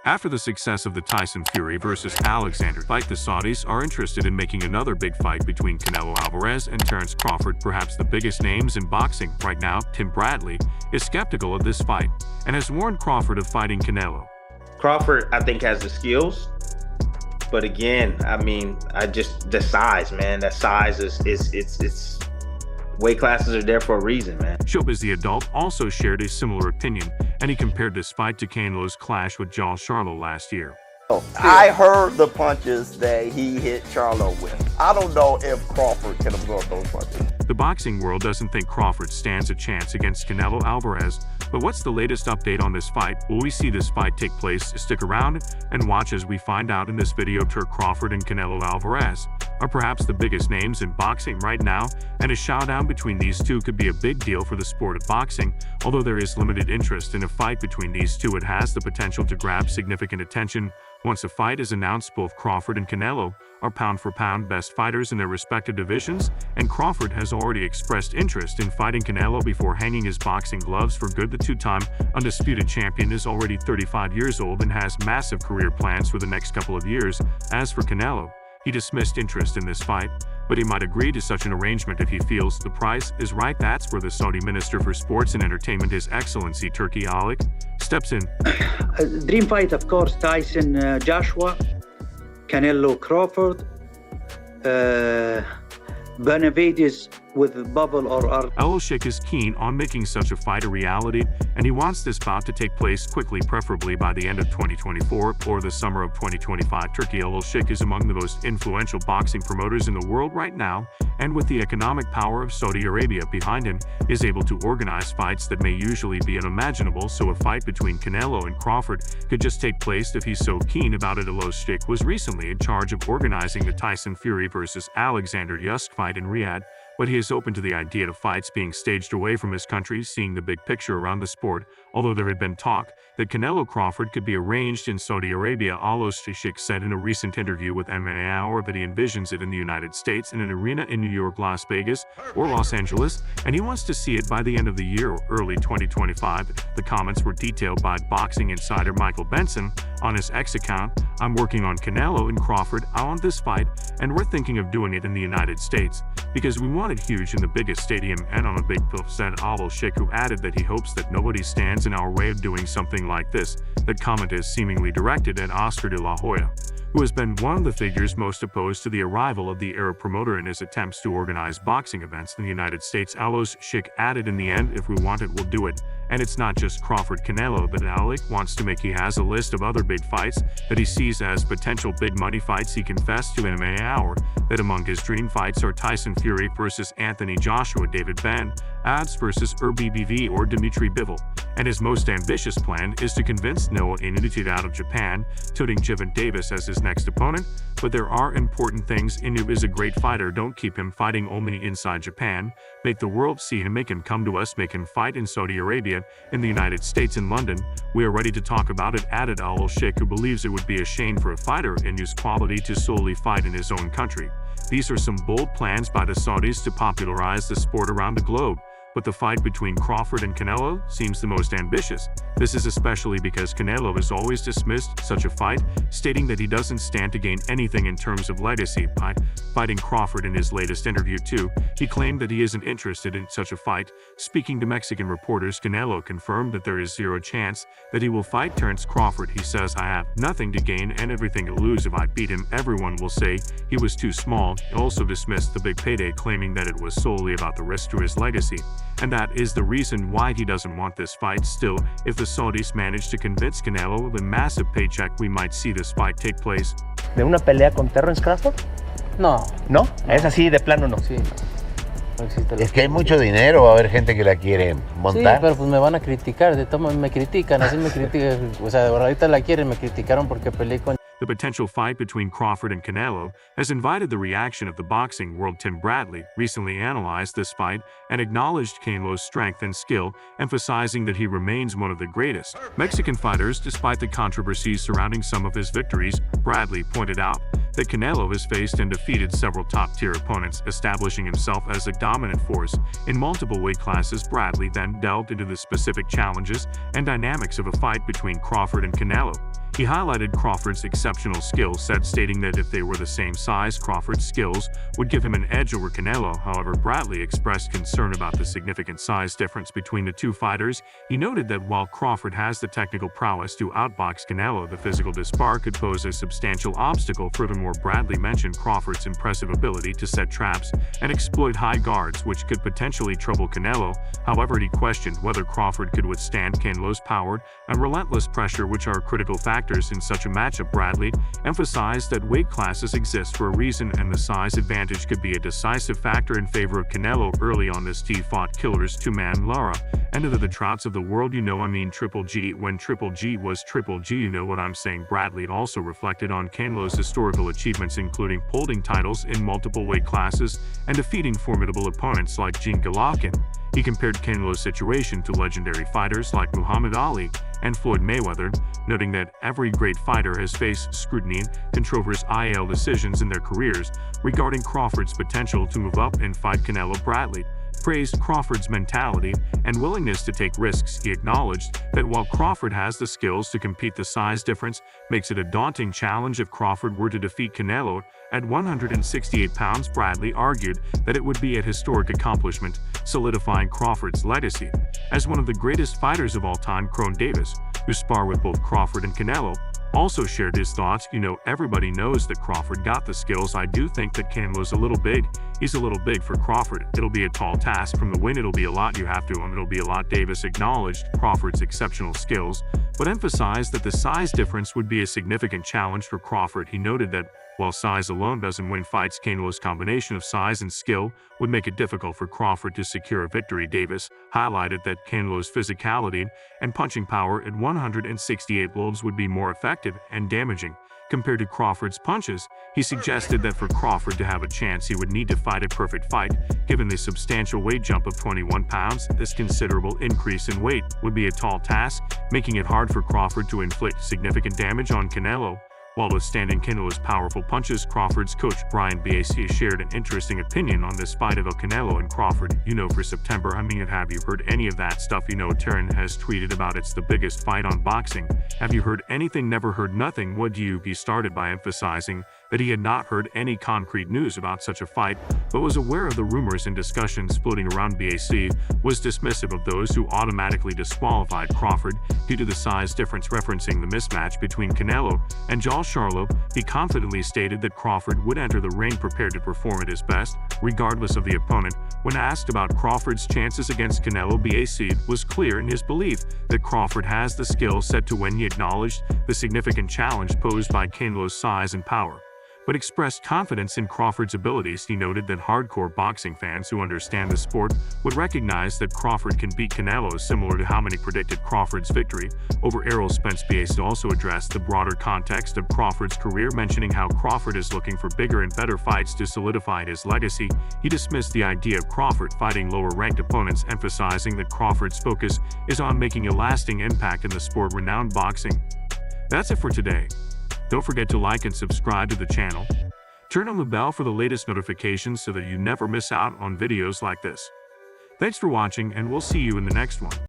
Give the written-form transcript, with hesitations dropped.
After the success of the Tyson Fury vs. Alexander fight, the Saudis are interested in making another big fight between Canelo Alvarez and Terrence Crawford, perhaps the biggest names in boxing right now. Tim Bradley is skeptical of this fight and has warned Crawford of fighting Canelo. Crawford, I think, has the skills, but again, I mean, the size, man. That size it's weight classes are there for a reason, man. Showbiz the adult also shared a similar opinion, and he compared this fight to Canelo's clash with Joel Charlo last year. I heard the punches that he hit Charlo with. I don't know if Crawford can absorb those punches. The boxing world doesn't think Crawford stands a chance against Canelo Alvarez, but what's the latest update on this fight? Will we see this fight take place? Stick around and watch as we find out in this video. Crawford and Canelo Alvarez are perhaps the biggest names in boxing right now, and a showdown between these two could be a big deal for the sport of boxing. Although there is limited interest in a fight between these two, it has the potential to grab significant attention. Once a fight is announced, both Crawford and Canelo are pound-for-pound best fighters in their respective divisions, and Crawford has already expressed interest in fighting Canelo before hanging his boxing gloves for good. The two-time undisputed champion is already 35 years old and has massive career plans for the next couple of years. As for Canelo, he dismissed interest in this fight, but he might agree to such an arrangement if he feels the price is right. That's where the Saudi Minister for Sports and Entertainment, His Excellency Turki Alik, steps in. Dream fight, of course, Tyson Joshua, Canelo Crawford, Benavides with Bubble or Art. Al-Sheikh is keen on making such a fight a reality, and he wants this bout to take place quickly, preferably by the end of 2024 or the summer of 2025. Turki Al-Sheikh is among the most influential boxing promoters in the world right now, and with the economic power of Saudi Arabia behind him, is able to organize fights that may usually be unimaginable. So a fight between Canelo and Crawford could just take place if he's so keen about it. Al-Sheikh was recently in charge of organizing the Tyson Fury vs. Alexander Usyk fight in Riyadh, but he is open to the idea of fights being staged away from his country, seeing the big picture around the sport. Although there had been talk that Canelo Crawford could be arranged in Saudi Arabia, Al-Sheikh said in a recent interview with MMA Hour that he envisions it in the United States in an arena in New York, Las Vegas, or Los Angeles, and he wants to see it by the end of the year or early 2025. The comments were detailed by boxing insider Michael Benson on his X account. "I'm working on Canelo and Crawford. I want this fight, and we're thinking of doing it in the United States because we want it huge in the biggest stadium and on a big field," said Al-Sheikh, who added that he hopes that nobody stands in our way of doing something like this. That comment is seemingly directed at Oscar de la Hoya, who has been one of the figures most opposed to the arrival of the Arab promoter in his attempts to organize boxing events in the United States. Al-Sheikh added, "In the end, if we want it, we'll do it. And it's not just Crawford-Canelo that Al-Sheikh wants to make. He has a list of other big fights that he sees as potential big money fights." He confessed to MMA Hour that among his dream fights are Tyson Fury vs. Anthony Joshua, David Ben Ads vs. RBBV or Dimitri Bivol, and his most ambitious plan is to convince Noah Inoue out of Japan, toting Javante Davis as his next opponent. But there are important things. Inoue is a great fighter. Don't keep him fighting only inside Japan. Make the world see him. Make him come to us. Make him fight in Saudi Arabia, in the United States, in London. We are ready to talk about it," added Al-Sheikh, who believes it would be a shame for a fighter in his quality to solely fight in his own country. These are some bold plans by the Saudis to popularize the sport around the globe. But the fight between Crawford and Canelo seems the most ambitious. This is especially because Canelo has always dismissed such a fight, stating that he doesn't stand to gain anything in terms of legacy by fighting Crawford. In his latest interview too, he claimed that he isn't interested in such a fight. Speaking to Mexican reporters, Canelo confirmed that there is zero chance that he will fight Terrence Crawford. He says, "I have nothing to gain and everything to lose. If I beat him, everyone will say he was too small." He also dismissed the big payday, claiming that it was solely about the risk to his legacy. And that is the reason why he doesn't want this fight. Still, if the Saudis manage to convince Canelo with a massive paycheck, we might see this fight take place. ¿De una pelea con Terrence Crawford? No. ¿No? ¿Es así de plano no? Sí, no existe. Es que hay mucho dinero, va a haber gente que la quiere montar. Sí, pero pues me van a criticar, de todos me critican, así me critican. O sea, ahorita la quieren, me criticaron porque peleé con... The potential fight between Crawford and Canelo has invited the reaction of the boxing world. Tim Bradley recently analyzed this fight and acknowledged Canelo's strength and skill, emphasizing that he remains one of the greatest Mexican fighters despite the controversies surrounding some of his victories. Bradley pointed out that Canelo has faced and defeated several top-tier opponents, establishing himself as a dominant force in multiple weight classes. Bradley then delved into the specific challenges and dynamics of a fight between Crawford and Canelo. He highlighted Crawford's exceptional skill set, stating that if they were the same size, Crawford's skills would give him an edge over Canelo. However, Bradley expressed concern about the significant size difference between the two fighters. He noted that while Crawford has the technical prowess to outbox Canelo, the physical dispar could pose a substantial obstacle. Furthermore, Bradley mentioned Crawford's impressive ability to set traps and exploit high guards, which could potentially trouble Canelo. However, he questioned whether Crawford could withstand Canelo's power and relentless pressure, which are critical factors in such a matchup. Bradley emphasized that weight classes exist for a reason, and the size advantage could be a decisive factor in favor of Canelo. Early on, this T fought Killer's two-man Lara, and into the trouts of the world, Triple G. When Triple G was Triple G, you know what I'm saying. Bradley also reflected on Canelo's historical achievements, including holding titles in multiple weight classes and defeating formidable opponents like Gene Golovkin. He compared Canelo's situation to legendary fighters like Muhammad Ali and Floyd Mayweather, noting that every great fighter has faced scrutiny and controversial decisions in their careers. Regarding Crawford's potential to move up and fight Canelo, Bradley praised Crawford's mentality and willingness to take risks. He acknowledged that while Crawford has the skills to compete, the size difference makes it a daunting challenge if Crawford were to defeat Canelo at 168 pounds. Bradley argued that it would be a historic accomplishment, solidifying Crawford's legacy as one of the greatest fighters of all time. Cron Davis, who sparred with both Crawford and Canelo, also shared his thoughts. Everybody knows that Crawford got the skills. I do think that Canelo's a little big. He's a little big for Crawford. It'll be a tall task. From the win, it'll be a lot. It'll be a lot. Davis acknowledged Crawford's exceptional skills, but emphasized that the size difference would be a significant challenge for Crawford. He noted that while size alone doesn't win fights, Canelo's combination of size and skill would make it difficult for Crawford to secure a victory. Davis highlighted that Canelo's physicality and punching power at 168 blows would be more effective and damaging compared to Crawford's punches. He suggested that for Crawford to have a chance, he would need to fight a perfect fight. Given the substantial weight jump of 21 pounds, this considerable increase in weight would be a tall task, making it hard for Crawford to inflict significant damage on Canelo. While withstanding Canelo's powerful punches, Crawford's coach Brian Bac shared an interesting opinion on this fight of Canelo and Crawford. For September, have you heard any of that stuff? Terrence has tweeted about it's the biggest fight on boxing. Have you heard anything? Never heard nothing. Would you? He started by emphasizing that he had not heard any concrete news about such a fight, but was aware of the rumors and discussions floating around. Bac was dismissive of those who automatically disqualified Crawford due to the size difference, referencing the mismatch between Canelo and Charlo. He confidently stated that Crawford would enter the ring prepared to perform at his best, regardless of the opponent. When asked about Crawford's chances against Canelo, Bac was clear in his belief that Crawford has the skill set to win. He acknowledged the significant challenge posed by Canelo's size and power, but expressed confidence in Crawford's abilities. He noted that hardcore boxing fans who understand the sport would recognize that Crawford can beat Canelo, similar to how many predicted Crawford's victory over Errol Spence. Bac also addressed the broader context of Crawford's career, mentioning how Crawford is looking for bigger and better fights to solidify his legacy. He dismissed the idea of Crawford fighting lower-ranked opponents, emphasizing that Crawford's focus is on making a lasting impact in the sport. Renowned boxing. That's it for today. Don't forget to like and subscribe to the channel. Turn on the bell for the latest notifications so that you never miss out on videos like this. Thanks for watching, and we'll see you in the next one.